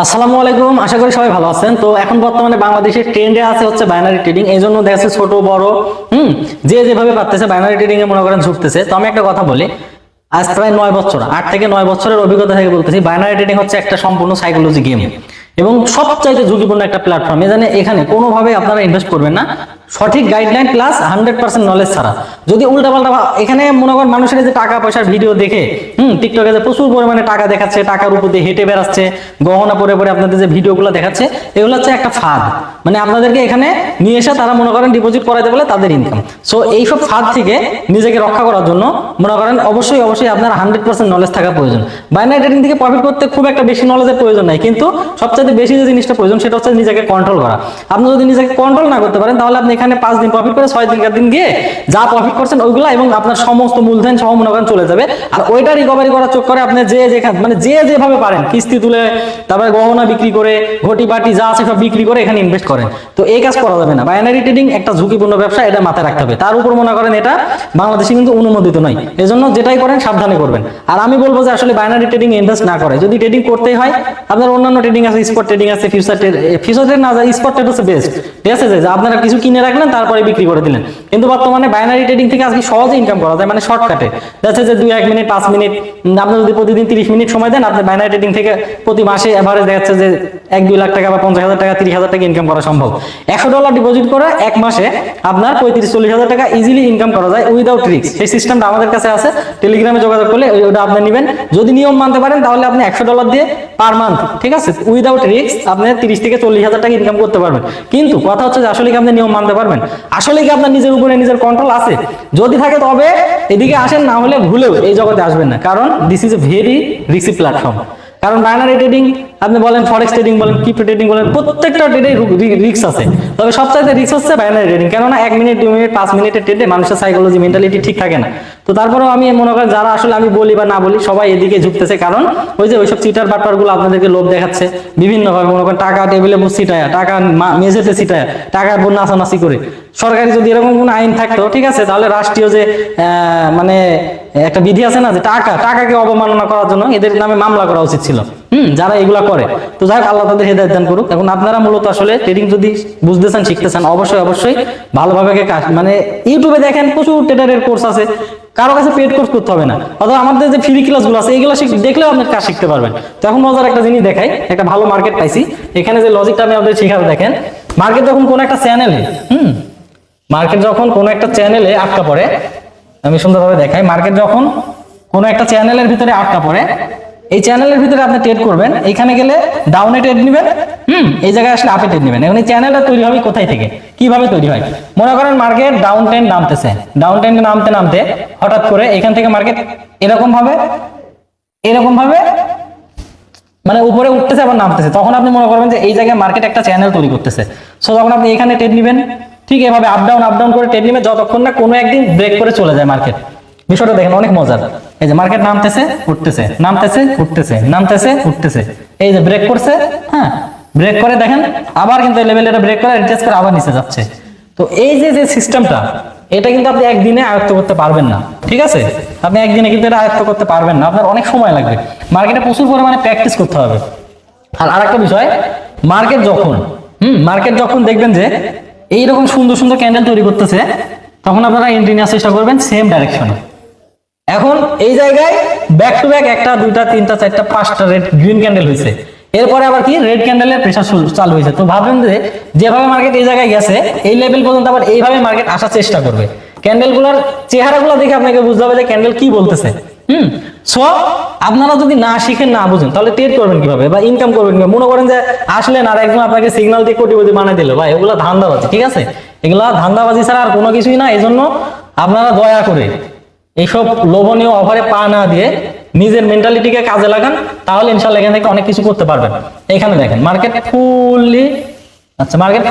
আসসালামু আলাইকুম, আশা করি সবাই ভালো আছেন। তো এখন বর্তমানে বাংলাদেশের ট্রেন্ডে আছে হচ্ছে বাইনারি ট্রেডিং। এই জন্য দেখা যাচ্ছে ছোট বড় যে যেভাবে পারতেছে বাইনারি ট্রেডিং এ মনে করেন ঝুঁকতেছে। তো আমি একটা কথা বলি, আজ প্রায় 9 বছর, 8 থেকে 9 বছরের অভিজ্ঞতা থেকে বলতেছি, বাইনারি ট্রেডিং হচ্ছে একটা সম্পূর্ণ সাইকোলজি গেম এবং সবচাইতে ঝুঁকিপূর্ণ একটা প্ল্যাটফর্ম। এখানে কোনোভাবে আপনারা ইনভেস্ট করবেন না সঠিক গাইডলাইন প্লাস 100% নলেজ ছাড়া। যদি উল্টাপাল্টা এখানে মনে করেন মানুষের যে টাকা পয়সার ভিডিও দেখে টিকটকে যে প্রচুর পরিমাণে টাকা দেখাচ্ছে, টাকার উপর দিয়ে হেঁটে বেড়াচ্ছে, গহনা পরে পরে আপনাদের যে ভিডিওগুলো দেখাচ্ছে, এগুলো হচ্ছে একটা ফাঁদ। মানে আপনাদেরকে এখানে নিয়ে এসে তারা মনে করেন ডিপোজিট করাইতে বলে তাদের ইনকাম। সো এইসব ফাঁদ থেকে নিজেকে রক্ষা করার জন্য মনে করেন অবশ্যই অবশ্যই আপনার 100% নলেজ থাকা প্রয়োজন। বাইনারি ট্রেডিং থেকে প্রফিট করতে খুব একটা বেশি নলেজের প্রয়োজন নাই, কিন্তু সবচেয়ে বেশি যে জিনিসটা প্রয়োজন সেটা হচ্ছে নিজেকে কন্ট্রোল করা। আপনি যদি নিজেকে কন্ট্রোল না করতে পারেন তাহলে আপনি এখানে 5 দিন প্রফিট করে 6 দিন গিয়ে যা প্রফিট করছেন ওইগুলা এবং আপনার সমস্ত মূলধন সহ মনে করেন চলে যাবে। আর ওইটা রিকভারি করার চক্করে আপনি যে যেভাবে পারেন কিস্তি তুলে, তারপরে গহনা বিক্রি করে, ঘটি বাটি যা আছে সব বিক্রি করে এখানে ইনভেস্ট করেন। তো এই কাজ করা যাবে না। বাইনারি ট্রেডিং একটা ঝুঁকিপূর্ণ ব্যবসা, এটা মাথায় রাখতে হবে। তার উপর মনে করেন এটা বাংলাদেশে কিন্তু অনুমোদিত নয়, এজন্য যেটাই করেন সাবধানে করবেন। আর আমি বলবো যে আসলে বাইনারি ট্রেডিং ইনভেস্ট না করে, যদি ট্রেডিং করতেই হয় আপনার অন্যান্য ট্রেডিং আছে, স্পট ট্রেডিং আছে, ফিউচার ট্রেড না যায়, স্পট ট্রেড হচ্ছে বেস্ট। ঠিক আছে, যে আপনারা কিছু কিনে রাখলেন তারপরে বিক্রি করে দিলেন। কিন্তু বর্তমানে বাইনারি ট্রেডিং থেকে আজকে সহজে ইনকাম করা যায়, মানে শর্টকাটে। যাচ্ছে যে 2-1 মিনিট 5 মিনিট আপনি যদি প্রতিদিন 30 মিনিট সময় দেন, আপনি বাইনারি ট্রেডিং থেকে প্রতি মাসে এভারেজ দেখাচ্ছে যে 1-2 লাখ টাকা বা 50,000 টাকা 30,000 টাকা ইনকাম করা সম্ভব। $100 ডিপোজিট করে এক মাসে আপনার 35-40,000 টাকা ইজিলি ইনকাম করা যায় উইদাউট রিস্ক। সেই সিস্টেমটা আমাদের কাছে আছে, টেলিগ্রামে যোগাযোগ করলে ওটা আপনি নেবেন। যদি নিয়ম মানতে পারেন তাহলে আপনি $100 দিয়ে পার মান্থ, ঠিক আছে, উইদাউট রিস্ক আপনি 30-40,000 টাকা ইনকাম করতে পারবেন। কিন্তু কথা হচ্ছে যে আসলে কি আপনি নিয়ম মানতে পারবেন? আসলে কি আপনার নিজের উপরে নিজের কন্ট্রোল আছে? যদি থাকে তবে এদিকে আসেন, না হলে ভুলেও এই জগতে আসবেন না, কারণ this is a very risky platform. কারণ বাইনারি ট্রেডিং আপনি বলেন, ফরেক্স ট্রেডিং বলেন, ক্রিপ্টো ট্রেডিং বলেন, প্রত্যেকটা ট্রেডে রিস্ক আছে। তবে সবচাইতে রিস্ক হচ্ছে বাইনারি ট্রেডিং, কেননা 1 মিনিট 2 মিনিট 5 মিনিটের ট্রেডে মানুষের সাইকোলজি মেন্টালিটি ঠিক থাকে না। তো তারপরেও আমি মনে করেন যারা আসলে আমি বলি বা না বলি সবাই এদিকে ঝুঁকতেছে, কারণ ওই যে ওইসব চিটার বাটপার গুলো আপনাদেরকে লোভ দেখাচ্ছে বিভিন্নভাবে। মনে করেন টাকা টেবিলে ছিটায়, টাকা মেঝেতে ছিটায়, টাকার উপর নাচানাচি করে। সরকারি যদি এরকম কোনো আইন থাকতো, ঠিক আছে, তাহলে রাষ্ট্রীয় যে মানে একটা বিধি আছে না, যে টাকাকে অবমাননা করার জন্য এদের নামে মামলা করা উচিত ছিল যারা এগুলা করে। তো যাই হোক, আল্লাহ তাদের হেদায়েত দান করুক। এখন আপনারা মূলত আসলে ট্রেডিং যদি বুঝতেছেন, শিখতেছেন, অবশ্যই অবশ্যই ভালোভাবে মানে ইউটিউবে দেখেন প্রচুর ট্রেডারের কোর্স আছে, কারো কাছে পেড কোর্স করতে হবে না। অথবা আমাদের যে ফ্রি ক্লাসগুলো আছে এগুলো দেখলেও আপনি কাজ শিখতে পারবেন। তো এখন মজার একটা জিনিস দেখাই, একটা ভালো মার্কেট পাইছি। এখানে যে লজিকটা আমি আপনাদের শিখাবো, দেখেন মার্কেট যখন কোনো একটা চ্যানেলে আটকা পড়ে, আমি সুন্দরভাবে দেখাই, মার্কেট যখন কোনো একটা চ্যানেলের ভিতরে আটকা পড়ে, এই চ্যানেলের ভিতরে আপনি ট্রেড করবেন, এখানে গেলে ডাউনে ট্রেড নেবেন, এই জায়গায় আসলে আপে ট্রেড নেবেন। এখন এই চ্যানেলটা তৈরি হবে কোথায় থেকে, কিভাবে তৈরি হয়? মনে করেন মার্কেট ডাউন ট্রেন্ড নামতেছে, ডাউন ট্রেন্ডে নামতে নামতে হঠাৎ করে এখান থেকে মার্কেট এরকম ভাবে মানে উপরে উঠতেছে আবার নামতেছে, তখন আপনি মনে করবেন যে এই জায়গায় মার্কেট একটা চ্যানেল তৈরি করতেছে। সো তখন আপনি এখানে ট্রেড নেবেন, ঠিক এভাবে আপ ডাউন করে ট্রেড নেবেন, যতক্ষণ না কোনো একদিন ব্রেক করে চলে যায় মার্কেট। বিষয়টা দেখেন অনেক মজার। এই যে মার্কেট নামতেছে উঠতেছে, নামতেছে উঠতেছে, নামতেছে উঠতেছে, এই যে ব্রেক করছে, হ্যাঁ ব্রেক করে দেখেন আবার কিন্তু লেভেলটা ব্রেক করে রিটেস্ট করে আবার নিচে যাচ্ছে। তো এই যে সিস্টেমটা, এটা কিন্তু আপনি একদিনে আয়ত্ত করতে পারবেন না, ঠিক আছে? আপনি একদিনে কিন্তু এটা আয়ত্ত করতে পারবেন না, আপনার অনেক সময় লাগবে। মার্কেটে প্রচুর পরিমাণে প্র্যাকটিস করতে হবে। আর আরেকটা বিষয়, মার্কেট যখন দেখবেন যে এইরকম সুন্দর সুন্দর ক্যান্ডেল তৈরি করতেছে, তখন আপনারা এন্ট্রি নেওয়ার চেষ্টা করবেন সেম ডাইরেকশনে। এখন এই জায়গায় ব্যাক টু ব্যাক 1টা 2টা 3টা 4টা 5টা রেড গ্রিন ক্যান্ডেল হয়েছে, এরপরে আবার কি রেড ক্যান্ডেলের প্রেসার চালু হয়েছে। তো ভাববেন যে যেভাবে মার্কেট এই জায়গায় গেছে এই লেভেল পর্যন্ত আবার এইভাবে মার্কেট আসার চেষ্টা করবে। ক্যান্ডেলগুলোর চেহারাগুলো দেখে আপনাকে বুঝতে হবে যে ক্যান্ডেল কি বলতেছে। সো আপনারা যদি না শিখেন, না বুঝেন, তাহলে ট্রেড করবেন কিভাবে বা ইনকাম করবেন কিভাবে? মনে করেন যে আসলেন আর একজন আপনাকে সিগন্যাল দিয়ে কোটিপতি বানিয়ে দিল, ভাই এগুলো ধান্দাবাজি, ঠিক আছে? এগুলা ধান্দাবাজি ছাড়া আর কোনো কিছুই না। এই জন্য আপনারা দয়া করে এইসব লোভনীয় অফারে পা না দিয়ে নিজের মেন্টালিটিকে কাজে লাগান, তাহলে ইনশাআল্লাহ এখান থেকে অনেক কিছু করতে পারবেন। এখানে দেখেন মার্কেট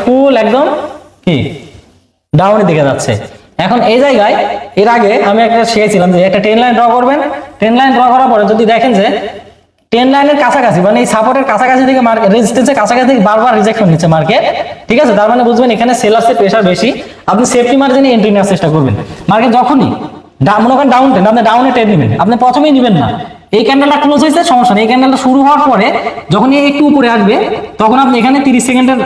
ফুল একদম কি ডাউনের দিকে যাচ্ছে। এখন এই জায়গায় এর আগে আমি একটা শিখেছিলাম যে একটা ট্রেন লাইন ড্র করবেন। ট্রেন লাইন ড্র করার পরে যদি দেখেন যে ট্রেন লাইনের কাছাকাছি, মানে এই সাপোর্টের কাছাকাছি থেকে মার্কেট রেজিস্ট্যান্সের কাছাকাছি থেকে বারবার রিজেকশন নিচ্ছে মার্কেট, ঠিক আছে? তার মানে বুঝবেন এখানে সেলার্সের প্রেসার বেশি, আপনি সেফটি মার্জিনে এন্ট্রি নেওয়ার চেষ্টা করবেন। মার্কেট যখনই মনে করেন ডাউন ট্রেন্ড, আপনি ডাউনে ট্রেড নেবেন, আপনি প্রথমেই নেবেন না, এই ক্যান্ডেলটা ক্লোজ হয়েছে, সমস্যা নেই। এই ক্যান্ডেলটা শুরু হওয়ার পরে যখন একটু উপরে আসবে তখন আপনি এখানে 30 সেকেন্ডের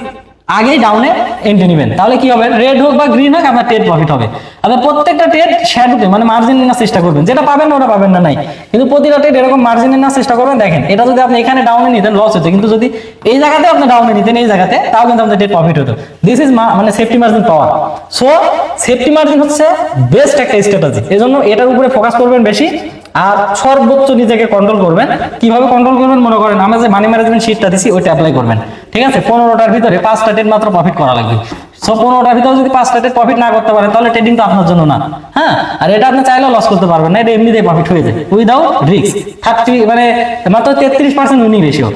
আগেই ডাউনে এন্ট্রি নেবেন, তাহলে কি হবে, রেড হোক বা গ্রিন হোক আপনার ট্রেড প্রফিট হবে। আপনার প্রত্যেকটা ট্রেড শ্যাডোতে মানে মার্জিন নেওয়ার চেষ্টা করবেন, যেটা পাবেন না ওটা পাবেন না নাই, কিন্তু প্রতিটা ট্রেড এরকম মার্জিন নেওয়ার চেষ্টা করবেন। দেখেন এটা যদি আপনি এখানে ডাউনে নিতেন লস হতো, কিন্তু যদি এই জায়গাতে আপনি ডাউনে নিতেন এই জায়গাতে, তাও কিন্তু আপনার ট্রেড প্রফিট হতো। দিস ইজ মানে সেফটি মার্জিন পাওয়ার। সো সেফটি মার্জিন হচ্ছে বেস্ট একটা স্ট্র্যাটেজি, এজন্য এটার উপরে ফোকাস করবেন বেশি। আর সর্বোচ্চ নিজেকে কন্ট্রোল করবেন। কিভাবে কন্ট্রোল করবেন, মনে করেন আমরা যে মানি ম্যানেজমেন্ট শিটটা দিছি ওইটা অ্যাপ্লাই করবেন, ঠিক আছে। 15টার ভিতরে 5টা ট্রেড মাত্র প্রফিট করা লাগবে। সো 15টার ভিতরে যদি 5টা ট্রেড প্রফিট না করতে পারেন তাহলে ট্রেডিং তো আপনার জন্য না। হ্যাঁ, আর এটা আপনি চাইলেও লস করতে পারবেন না, এটা এমনিতেই প্রফিট হয়ে যায় উইদাউট রিস্ক। 30 মানে মাত্র 33% উইনিং রেশিও।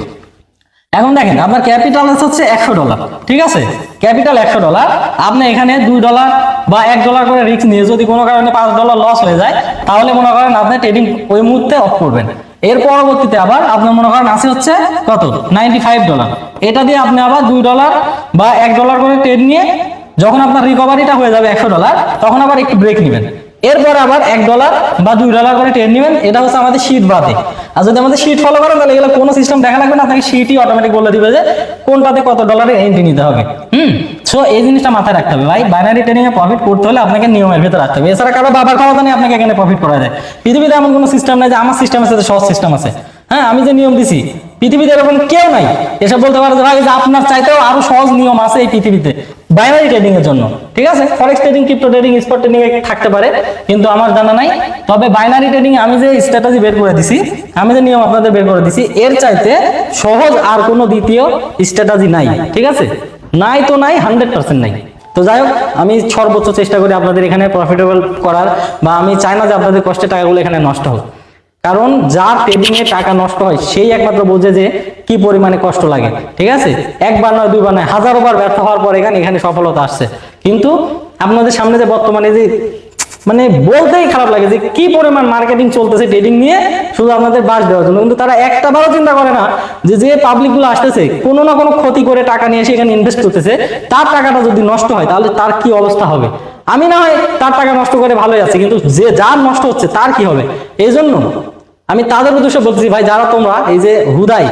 এখন দেখেন আপনার ক্যাপিটাল হচ্ছে $100, ঠিক আছে, ক্যাপিটাল $100। আপনি এখানে $2 বা $1 করে রিস্ক নিয়ে যদি কোনো কারণে $5 লস হয়ে যায়, তাহলে মনে করেন আপনি ট্রেডিং ওই মুহূর্তে অফ করবেন। এর পরবর্তীতে আবার আপনার মনে করেন আছে হচ্ছে কত, $95। এটা দিয়ে আপনি আবার $2 বা $1 করে ট্রেড নিয়ে যখন আপনার রিকভারিটা হয়ে যাবে $100, তখন আবার একটু ব্রেক নেবেন। এরপর আবার $1 বা $2 করে ট্রেড নেবেন। এটা হচ্ছে আমাদের শীট বাদে। আর যদি আমাদের শীট ফলো করেন তাহলে এগুলো কোনো সিস্টেম দেখা লাগবে না, আপনাকে শীটই অটোমেটিক বলে দিবে যে কোনটাতে কত ডলারের এন্ট্রি নিতে হবে। সো এই জিনিসটা মাথায় রাখতে হবে ভাই, বাইনারি ট্রেডিং এ প্রফিট করতে হলে আপনাকে নিয়মের ভিতরে রাখতে হবে। এছাড়া কারো বাবার ক্ষমতা নেই আপনাকে এখানে প্রফিট করা যায়। পৃথিবীতে এমন কোনো সিস্টেম নাই যে আমার সিস্টেম আছে, সহজ সিস্টেম আছে। হ্যাঁ, আমি যে নিয়ম দিছি পৃথিবীতে এরকম কেউ নাই এসব বলতে পারে যে ভাই যে আপনার চাইতেও আরো সহজ নিয়ম আছে এই পৃথিবীতে বাইনারি ট্রেডিং এর জন্য, ঠিক আছে। Forex trading, crypto trading, spot trading এ থাকতে পারে, কিন্তু আমার জানা নাই। তবে বাইনারি ট্রেডিং আমি যে স্ট্র্যাটেজি বের করে দিছি, আমি যে নিয়ম আপনাদের বের করে দিছি, এর চাইতে সহজ আর কোনো দ্বিতীয় স্ট্র্যাটেজি নাই, ঠিক আছে। নাই তো নাই, 100% নাই। তো যাই হোক, আমি সর্বোচ্চ চেষ্টা করি আপনাদের এখানে প্রফিটেবল করার, বা আমি চাই না যে আপনাদের কষ্টের টাকাগুলো এখানে নষ্ট হোক। কারণ যার ট্রেডিং এ টাকা নষ্ট হয় সেই একমাত্র বোঝে যে কি পরিমাণে কষ্ট লাগে, ঠিক আছে। একবার নয়, দুইবার নয়, হাজারো বার ব্যর্থ হওয়ার পর এখানে সফলতা আসছে। কিন্তু আপনাদের সামনে যে বর্তমানে যে মানে বলতেই খারাপ লাগে যে কি পরিমাণ মার্কেটিং চলতেছে ট্রেডিং নিয়ে, শুধু আপনাদের বাস দেওয়ার জন্য। কিন্তু তারা একটা বারও চিন্তা করে না যে পাবলিক গুলো আসতেছে কোনো না কোনো ক্ষতি করে টাকা নিয়ে এসে এখানে ইনভেস্ট করতেছে, তার টাকাটা যদি নষ্ট হয় তাহলে তার কি অবস্থা হবে। আমি না হয় তার টাকা নষ্ট করে ভালোই আছি, কিন্তু যে যার নষ্ট হচ্ছে তার কি হবে। এই জন্য আমি তাদের উদ্দেশ্যে বলতেছি ভাই, যারা তোমরা এই যে হুদাই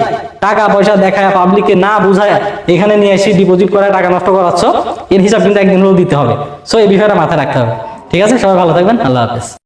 টাকা পয়সা দেখায় পাবলিককে না বুঝায় এখানে নিয়ে এসে ডিপোজিট করে টাকা নষ্ট করাচ্ছ, এর হিসাব কিন্তু একদিন হলেও দিতে হবে। সো এই বিষয়টা মাথায় রাখতে হবে, ঠিক আছে। সবাই ভালো থাকবেন, আল্লাহ হাফেজ।